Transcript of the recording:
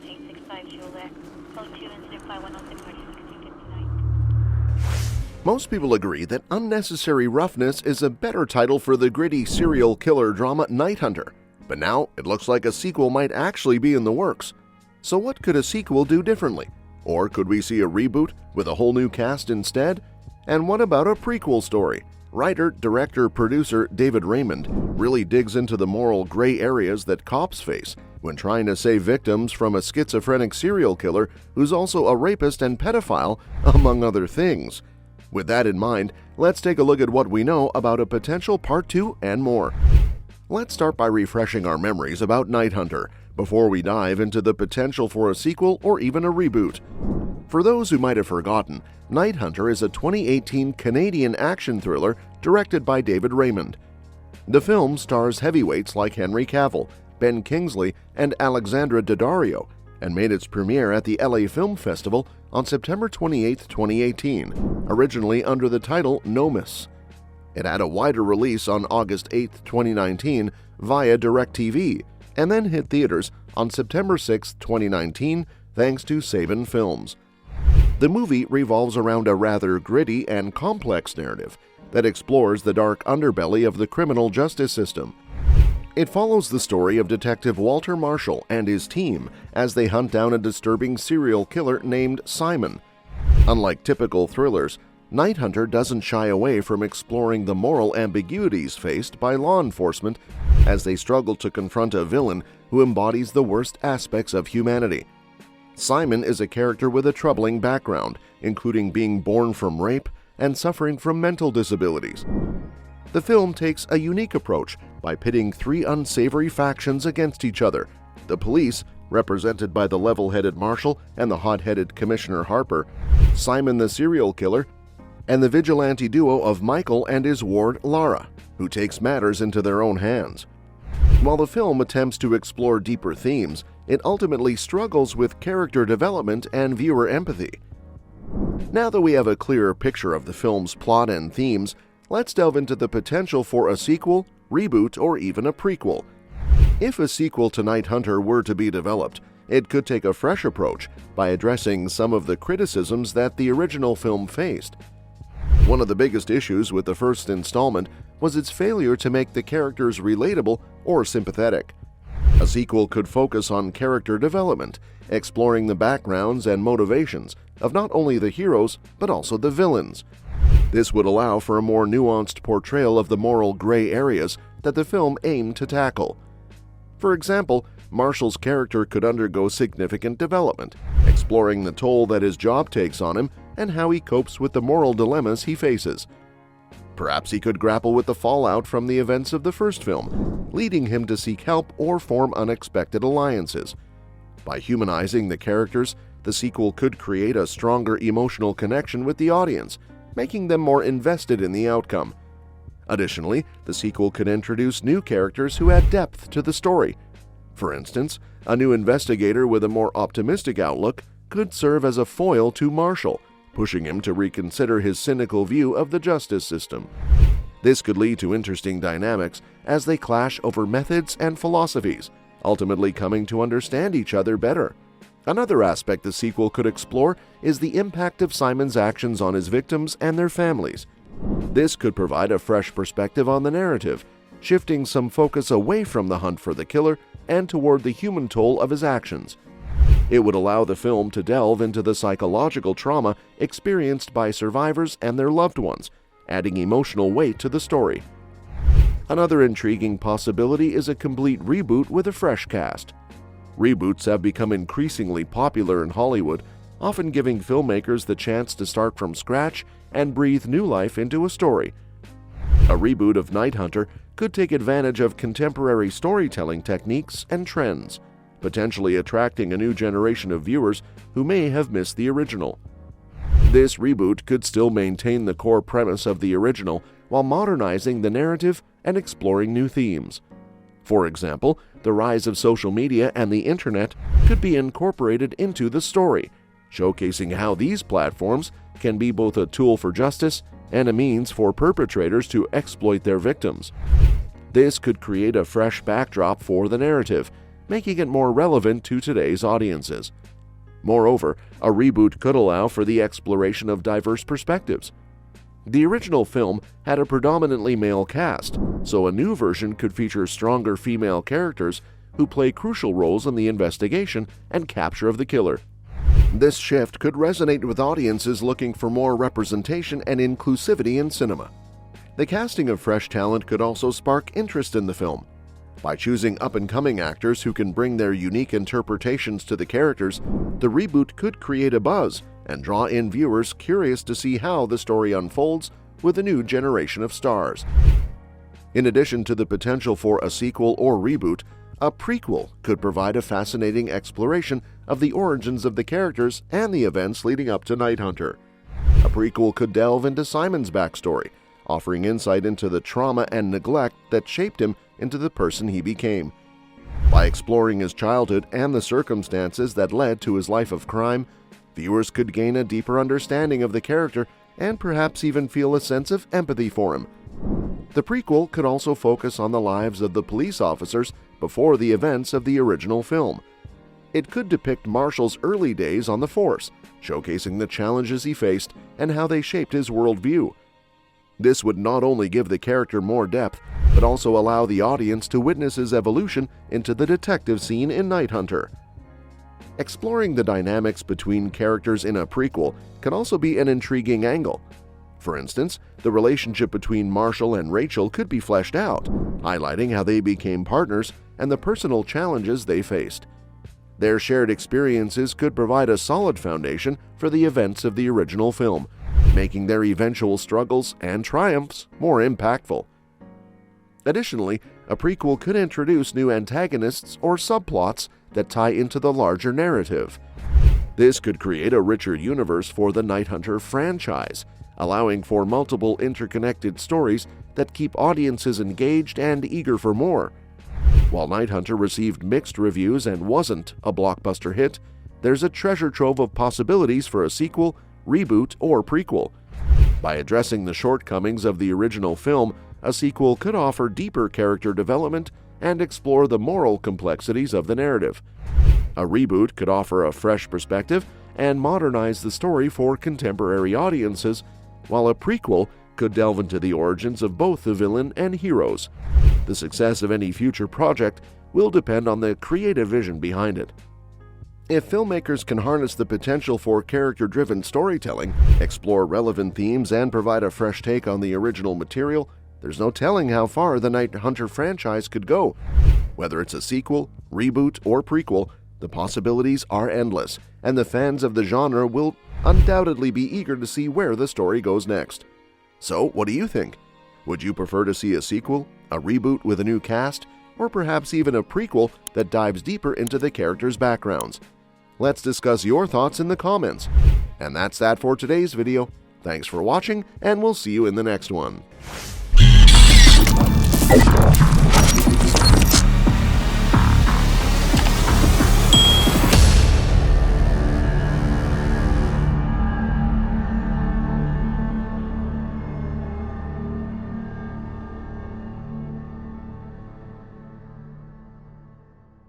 1865 fuel there. Code 2 incident 5106 tonight. Most people agree that Unnecessary Roughness is a better title for the gritty serial killer drama Night Hunter, but now it looks like a sequel might actually be in the works. So what could a sequel do differently? Or could we see a reboot with a whole new cast instead? And what about a prequel story? Writer, director, producer David Raymond really digs into the moral gray areas that cops face when trying to save victims from a schizophrenic serial killer who's also a rapist and pedophile, among other things. With that in mind, let's take a look at what we know about a potential Part 2 and more. Let's start by refreshing our memories about Night Hunter before we dive into the potential for a sequel or even a reboot. For those who might have forgotten, Night Hunter is a 2018 Canadian action thriller directed by David Raymond. The film stars heavyweights like Henry Cavill, Ben Kingsley, and Alexandra Daddario, and made its premiere at the LA Film Festival on September 28, 2018, originally under the title Nomis. It had a wider release on August 8, 2019 via DirecTV, and then hit theaters on September 6, 2019 thanks to Saban Films. The movie revolves around a rather gritty and complex narrative that explores the dark underbelly of the criminal justice system. It follows the story of Detective Walter Marshall and his team as they hunt down a disturbing serial killer named Simon. Unlike typical thrillers, Night Hunter doesn't shy away from exploring the moral ambiguities faced by law enforcement as they struggle to confront a villain who embodies the worst aspects of humanity. Simon is a character with a troubling background, including being born from rape and suffering from mental disabilities. The film takes a unique approach by pitting three unsavory factions against each other: the police, represented by the level-headed Marshall and the hot-headed Commissioner Harper, Simon the serial killer, and the vigilante duo of Michael and his ward Lara, who takes matters into their own hands. While the film attempts to explore deeper themes, it ultimately struggles with character development and viewer empathy. Now that we have a clearer picture of the film's plot and themes, let's delve into the potential for a sequel, reboot, or even a prequel. If a sequel to Night Hunter were to be developed, it could take a fresh approach by addressing some of the criticisms that the original film faced. One of the biggest issues with the first installment was its failure to make the characters relatable or sympathetic. A sequel could focus on character development, exploring the backgrounds and motivations of not only the heroes but also the villains. This would allow for a more nuanced portrayal of the moral gray areas that the film aimed to tackle. For example, Marshall's character could undergo significant development, exploring the toll that his job takes on him and how he copes with the moral dilemmas he faces. Perhaps he could grapple with the fallout from the events of the first film, leading him to seek help or form unexpected alliances. By humanizing the characters, the sequel could create a stronger emotional connection with the audience, making them more invested in the outcome. Additionally, the sequel could introduce new characters who add depth to the story. For instance, a new investigator with a more optimistic outlook could serve as a foil to Marshall, pushing him to reconsider his cynical view of the justice system. This could lead to interesting dynamics as they clash over methods and philosophies, ultimately coming to understand each other better. Another aspect the sequel could explore is the impact of Simon's actions on his victims and their families. This could provide a fresh perspective on the narrative, shifting some focus away from the hunt for the killer and toward the human toll of his actions. It would allow the film to delve into the psychological trauma experienced by survivors and their loved ones, adding emotional weight to the story. Another intriguing possibility is a complete reboot with a fresh cast. Reboots have become increasingly popular in Hollywood, often giving filmmakers the chance to start from scratch and breathe new life into a story. A reboot of Night Hunter could take advantage of contemporary storytelling techniques and trends, potentially attracting a new generation of viewers who may have missed the original. This reboot could still maintain the core premise of the original while modernizing the narrative and exploring new themes. For example, the rise of social media and the internet could be incorporated into the story, showcasing how these platforms can be both a tool for justice and a means for perpetrators to exploit their victims. This could create a fresh backdrop for the narrative, making it more relevant to today's audiences. Moreover, a reboot could allow for the exploration of diverse perspectives. The original film had a predominantly male cast, so a new version could feature stronger female characters who play crucial roles in the investigation and capture of the killer. This shift could resonate with audiences looking for more representation and inclusivity in cinema. The casting of fresh talent could also spark interest in the film. By choosing up-and-coming actors who can bring their unique interpretations to the characters, the reboot could create a buzz and draw in viewers curious to see how the story unfolds with a new generation of stars. In addition to the potential for a sequel or reboot, a prequel could provide a fascinating exploration of the origins of the characters and the events leading up to Night Hunter. A prequel could delve into Simon's backstory, offering insight into the trauma and neglect that shaped him into the person he became. By exploring his childhood and the circumstances that led to his life of crime, viewers could gain a deeper understanding of the character and perhaps even feel a sense of empathy for him. The prequel could also focus on the lives of the police officers before the events of the original film. It could depict Marshall's early days on the force, showcasing the challenges he faced and how they shaped his worldview. This would not only give the character more depth, but also allow the audience to witness his evolution into the detective scene in Night Hunter. Exploring the dynamics between characters in a prequel can also be an intriguing angle. For instance, the relationship between Marshall and Rachel could be fleshed out, highlighting how they became partners and the personal challenges they faced. Their shared experiences could provide a solid foundation for the events of the original film, making their eventual struggles and triumphs more impactful. Additionally, a prequel could introduce new antagonists or subplots that tie into the larger narrative. This could create a richer universe for the Night Hunter franchise, allowing for multiple interconnected stories that keep audiences engaged and eager for more. While Night Hunter received mixed reviews and wasn't a blockbuster hit, there's a treasure trove of possibilities for a sequel, reboot, or prequel. By addressing the shortcomings of the original film, a sequel could offer deeper character development and explore the moral complexities of the narrative. A reboot could offer a fresh perspective and modernize the story for contemporary audiences, while a prequel could delve into the origins of both the villain and heroes. The success of any future project will depend on the creative vision behind it. If filmmakers can harness the potential for character-driven storytelling, explore relevant themes, and provide a fresh take on the original material, there's no telling how far the Night Hunter franchise could go. Whether it's a sequel, reboot, or prequel, the possibilities are endless, and the fans of the genre will undoubtedly be eager to see where the story goes next. So, what do you think? Would you prefer to see a sequel, a reboot with a new cast, or perhaps even a prequel that dives deeper into the characters' backgrounds? Let's discuss your thoughts in the comments. And that's that for today's video. Thanks for watching, and we'll see you in the next one.